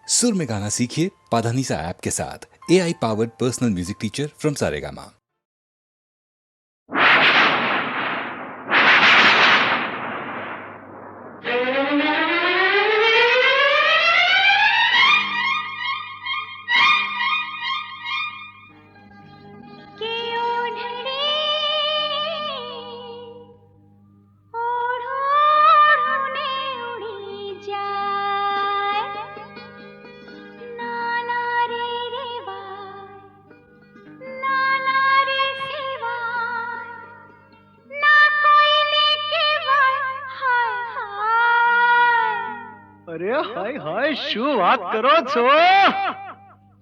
सुर में गाना सीखिए पाधानीसा ऐप के साथ। AI powered personal music teacher from Saregama. અરે હાય હાય શું વાત કરો છો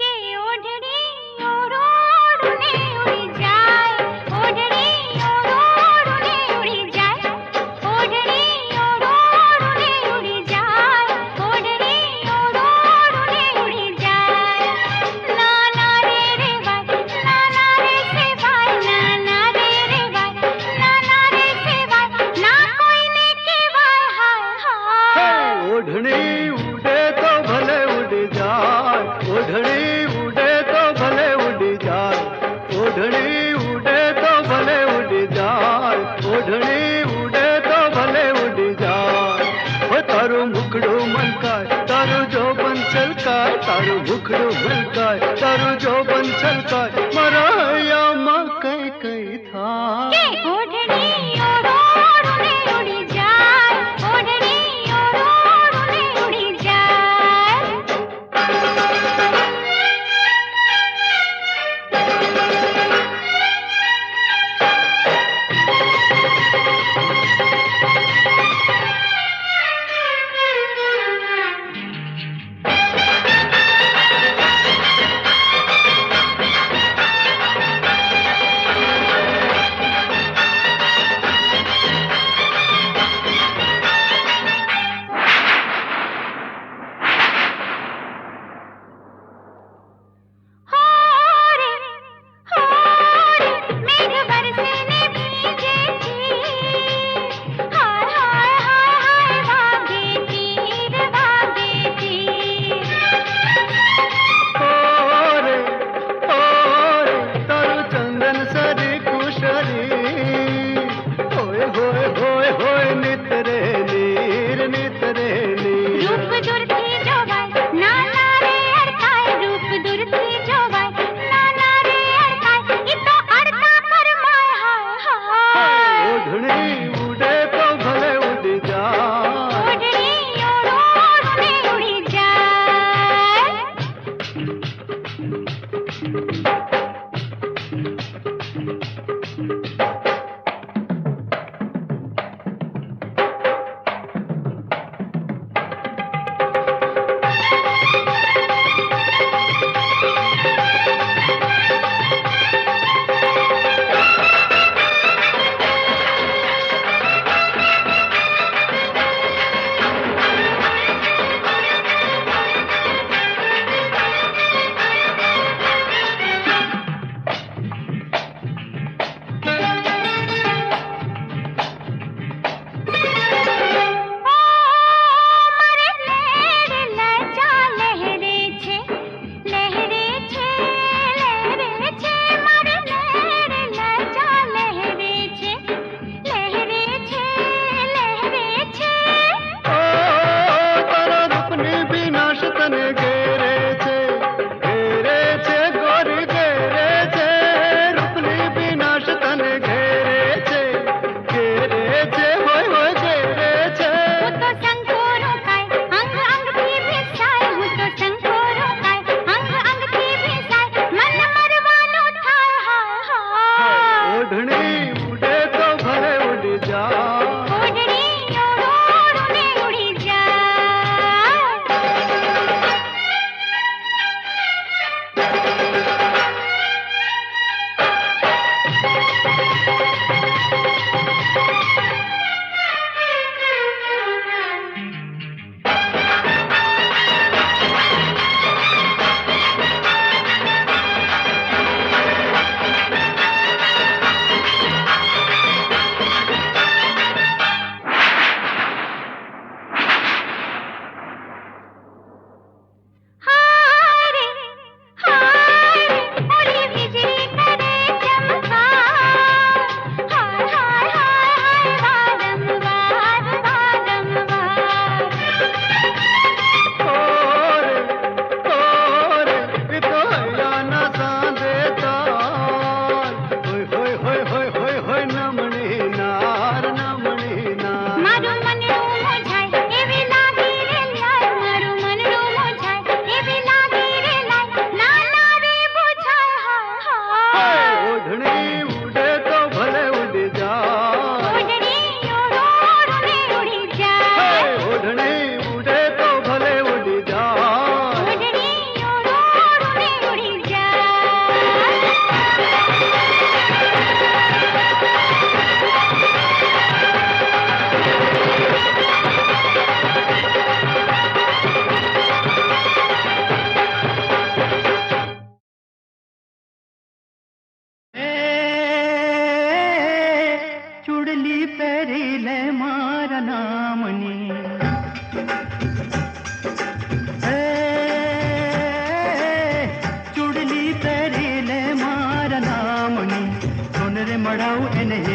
કે ઓઢણી ઓરોડને ઉડી જાય ઓઢણી ઓરોડને ઉડી જાય ઓઢણી ઓરોડને ઉડી જાય ઓઢણી ઓરોડને ઉડી જાય નાના રે ભાઈ નાના રે સે ભાઈ નાના રે ભાઈ નાના રે સે ભાઈ ના કોઈને કહેવાય હાય હાય ઓઢણી ઉડે તો ભલે ઉડી જાય ઓઢણી ઉડે તો ભલે ઉડી જાય ઓઢણી ઉડે તો ભલે ઉડી જાય ઓઢણી ઉડે તો ભલે ઉડી જાય હો તારું મુખડું મલકાય તારું જોબન છલકાય તારું મુખડું મલકાય તારું જોબન છલકાય મારા હૈયામાં કઈ કઈ થાય કે ઓઢણી ઓરોડને ઉડી જાય ઓઢણી ઓરોડને ઉડી જાય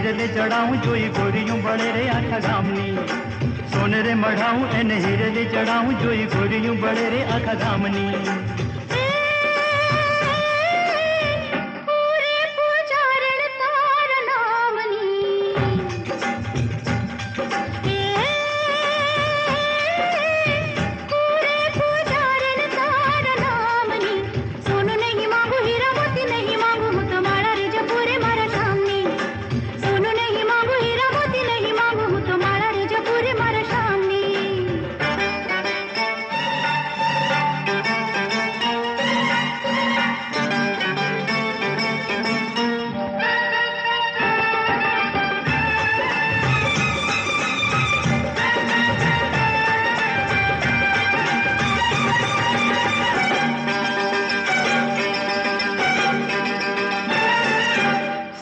हिरले चढ़ाऊं जोई गोरियूं बड़े रे आखा गामनी सोने रे मढ़ाऊं एने हिरले चढ़ाऊं जोई गोरियूं बड़े रे आखा गामनी पूरे पुजारण तार नामनी पूरे पुजारण तार नामनी सोनू नहीं मांगू हीरा मोती नहीं मांगू हूँ तुम्हारा रे जो पूरे मारा सामने सोनू नहीं मांगू हीरा मोती नहीं मांगू हूँ तुम्हारा रे जो पूरे मारा सामने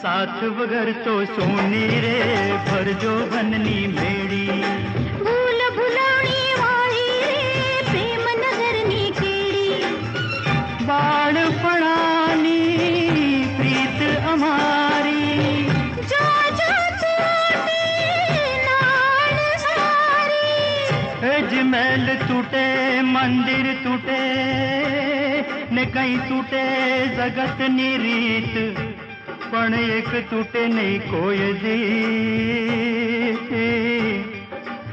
साथ वगर तो सोनी रे भर जो बननी मेड़ी भूल भुलाणी वाली रे प्रेम नगरनी केड़ी बाण पड़ानी प्रीत अमारी जो जो टूटी नाल सारी अजमहल टूटे मंदिर टूटे ने कहीं टूटे जगत नी रीत पण एक टूटे नहीं कोई दी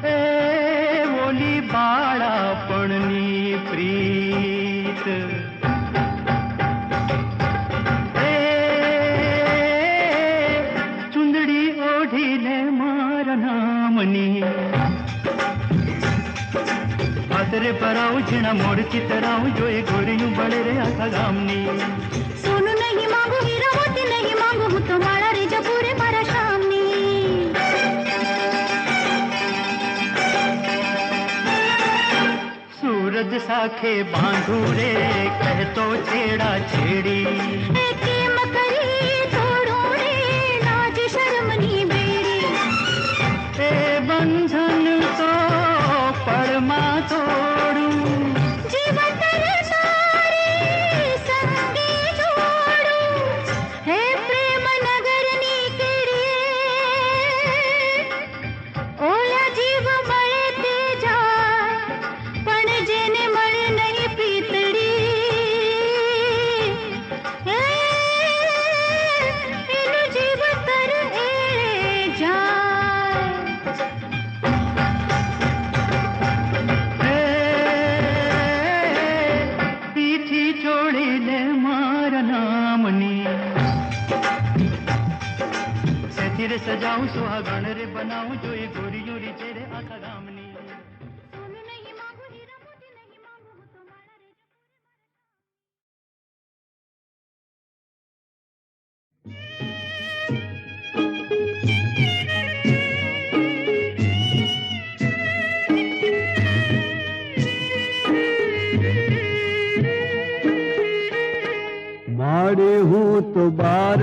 ए बोली बाड़ा पणनी प्रीत ए चुंदड़ी ओढ़ी ले मारा नामनी हाथरे पराऊ झिणा मोड़ की तरह जो एक गोरियूं बड़े रे आखा गामनी सोनू नहीं मांगू हीरा मोती नहीं मांगू हूँ तुम्हारा रे जो पूरे मारा सामने सूरज साखे बांधू रे कह तो छेड़ा छेड़ी एके मकरी तोड़ू रे लाज शर्मनी बेड़ी ए बंधन तो परमा तोड़ू जीवन तेरे सारी संगी जोड़ू हे प्रेम नगरनी केड़ी ओला जीव मळे ते जाय पण जेने मळे नहीं प्रीतड़ी एनु जीव तर ए जाय पीठी छोड़ी ले मारा नामनी सेथिरे सजाऊं सुहागण रे बनाऊं जो ये गोरियों री चेरे आखा गामनी सोनू नहीं मांगू हीरा मोती नहीं मांगू हूँ तुम्हारा रे माड़े हूँ तो बार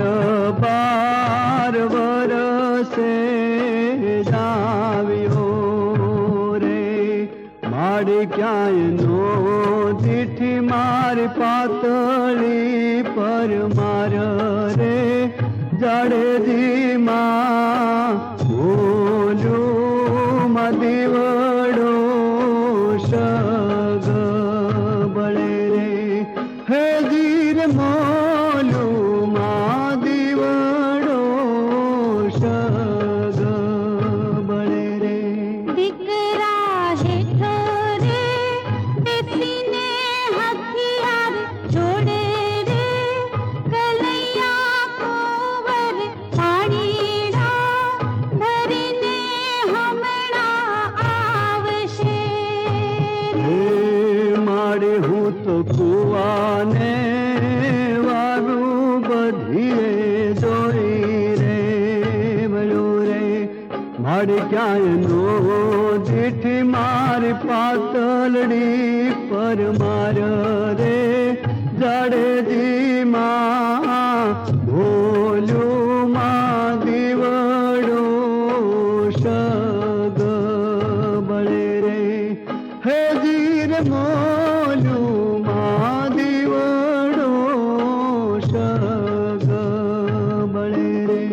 बार बरसे जावियो रे माड़े क्याय नो दिठी मार पातली पर मार रे जड़े दी माँ बोलू मदिवड़ो शग बड़े रे हे जीर मोलू दिवड़ो शग बड़े रे दिकरा हेठो रे बेटीने हथियार जोड़े रे कलैया कोवर पाड़ीड़ा धरने हमणा आवशे हे मारे हूँ तो कुआने वारू बधिए जोई रे बलो रे मारे क्या नो दिठी मार पातलड़ी पर मार रे जड़े दी माँ भोलू माँ दिवड़ो शग बड़े रे हे जीर मोलू माँ दिवड़ो शग बड़े रे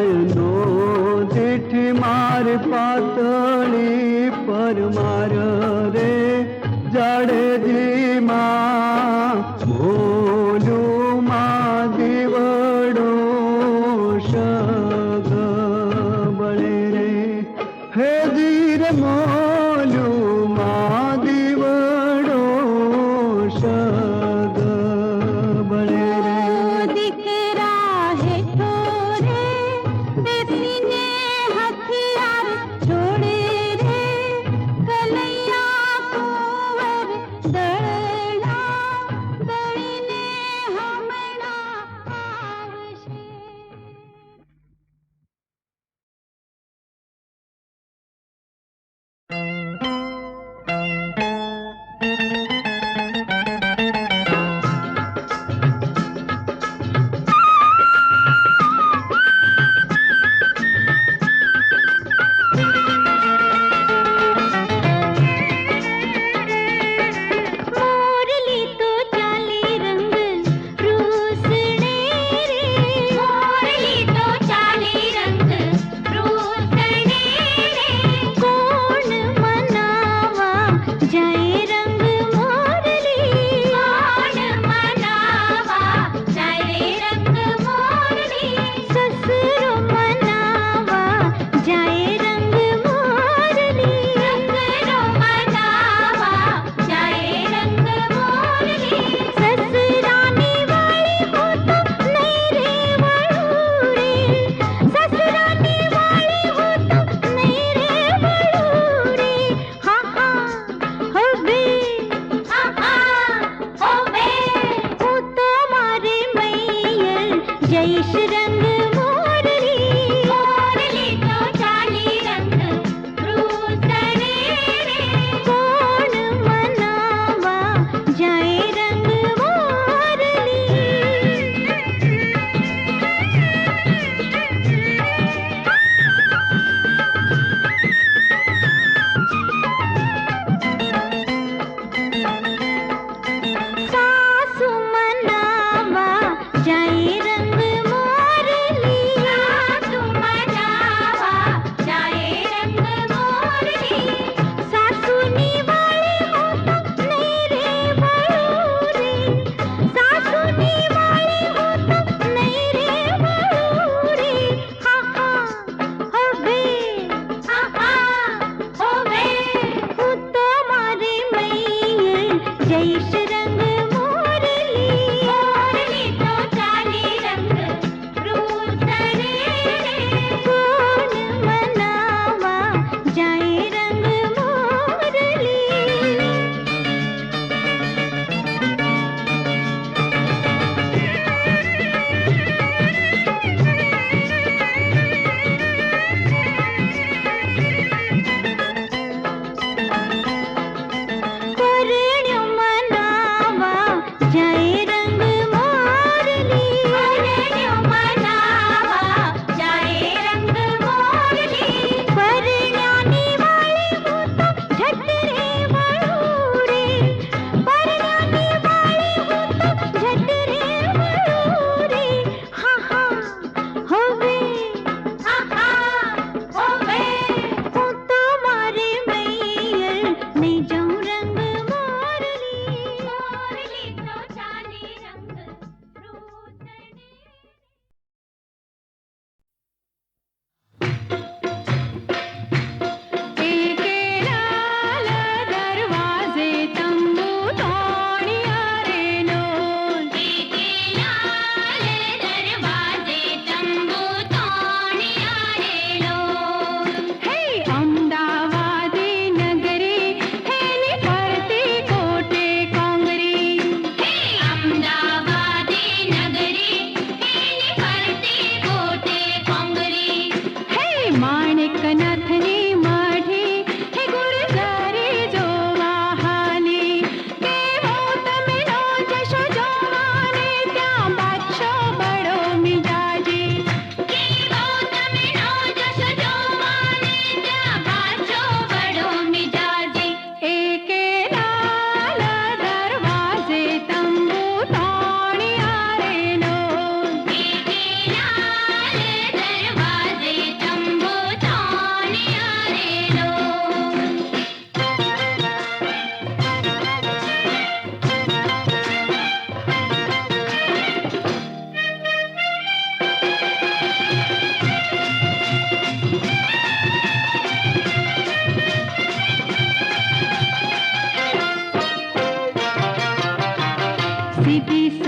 માયનો દીઠી માર પાતળી પર માર રે જાડેજી માં ભોલું માં દીવડો શગ બળે રે હે ધીર મોલું માં દીવડો શગ બળે રે દીકરા હેઠો રે બેસીને હથિયાર છોડે રે કનૈયા કુંવર દળના દળીને હમણાં આવશે.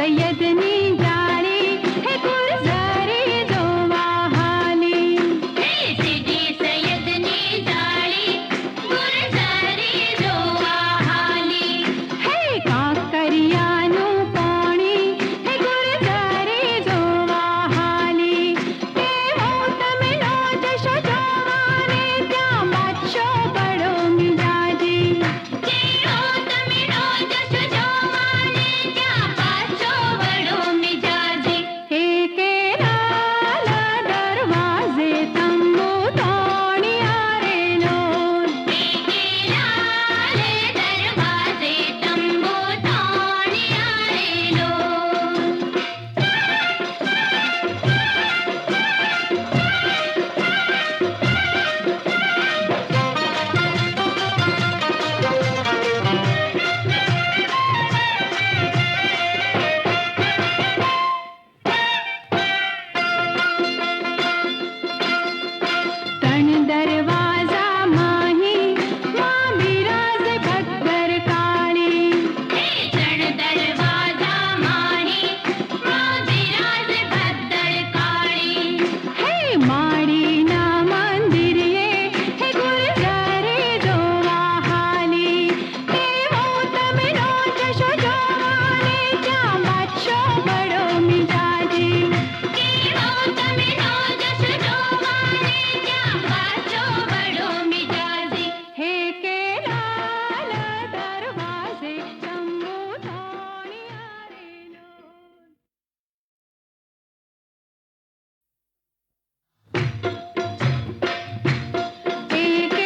सैयदनी जाळी हे गुलजारी जोवा हाली सीधी सैयदनी जाळी गुलजारी जोवा हाली हे काकरियाનું પાણી હે ગુલજારી જોવા હાલી કેવો તમે નો જશો જોવાને ત્યાં બાદશો બડો મિજાજી કેવો તમે નો જશો જોવાને ત્યાં બાદશો બડો મિજાજી હે કેરાલ દરવાજે તંબુ તોણિયા રે લોન હે કેરાલ દરવાજે તંબુ તોણિયા રે લોન तण दरवाजा माही मां बिराज भद्र काली तण दरवाजा माही मां बिराज भद्र काली हे माड़ी ना मंदिरे हे गुलजारे जोवा हाली केवो તમે નો જશો જોવાને ત્યાં બાદશો બડો મિજાજી કેવો તમે નો જશો જોવાને ત્યાં બાદશો બડો મિજાજી હે કેરાલ દરવાજે તંબુ તોણિયા રે લોન કેરાલ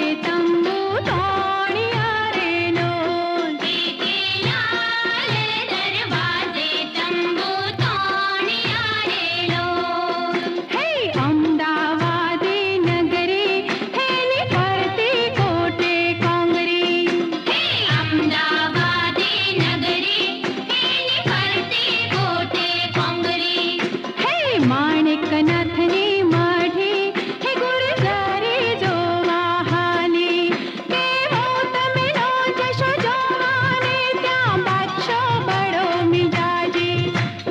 દરવાજે તંબુ તોણિયા રે લોન કેરાલ દરવાજે તંબુ તોણિયા રે લોન હે અમદાવાદી નગરી હેની ફરતી કોટે કોંગરી હે અમદાવાદી નગરી હેની ફરતી કોટે કોંગરી હે માણેકનાથની માઢી હે ગુલજારી જોવા હાલી કેવો તમે નો જશો જોવાને ત્યાં બાદશો બડો મિજાજી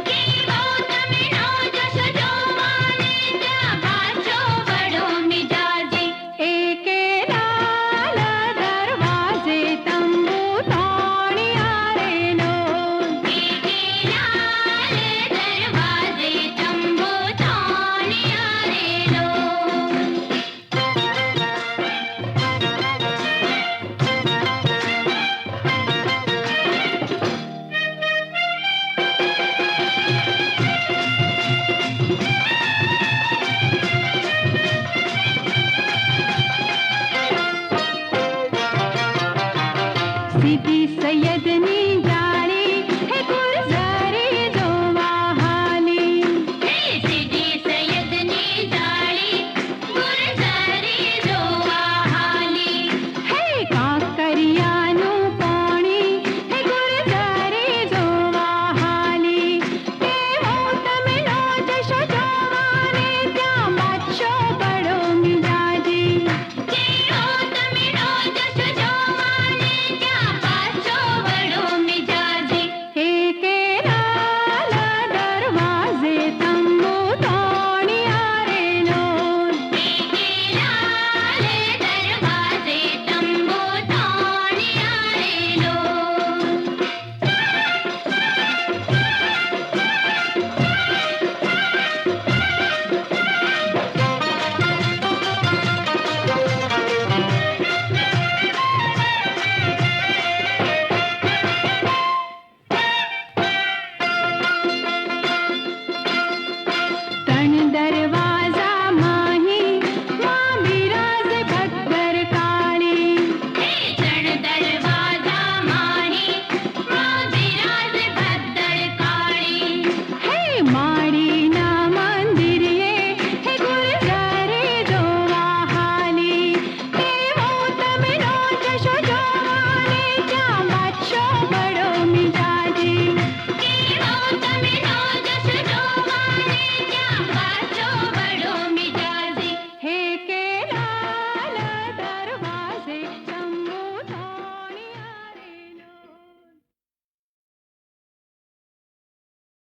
કેવો તમે નો જશો જોવાને ત્યાં બાદશો બડો મિજાજી એ કેરાલ દરવાજે તંબુ તોણિયા રે લોન એ કેરાલ દરવાજે તંબુ તોણિયા રે લોન सीधी सैयद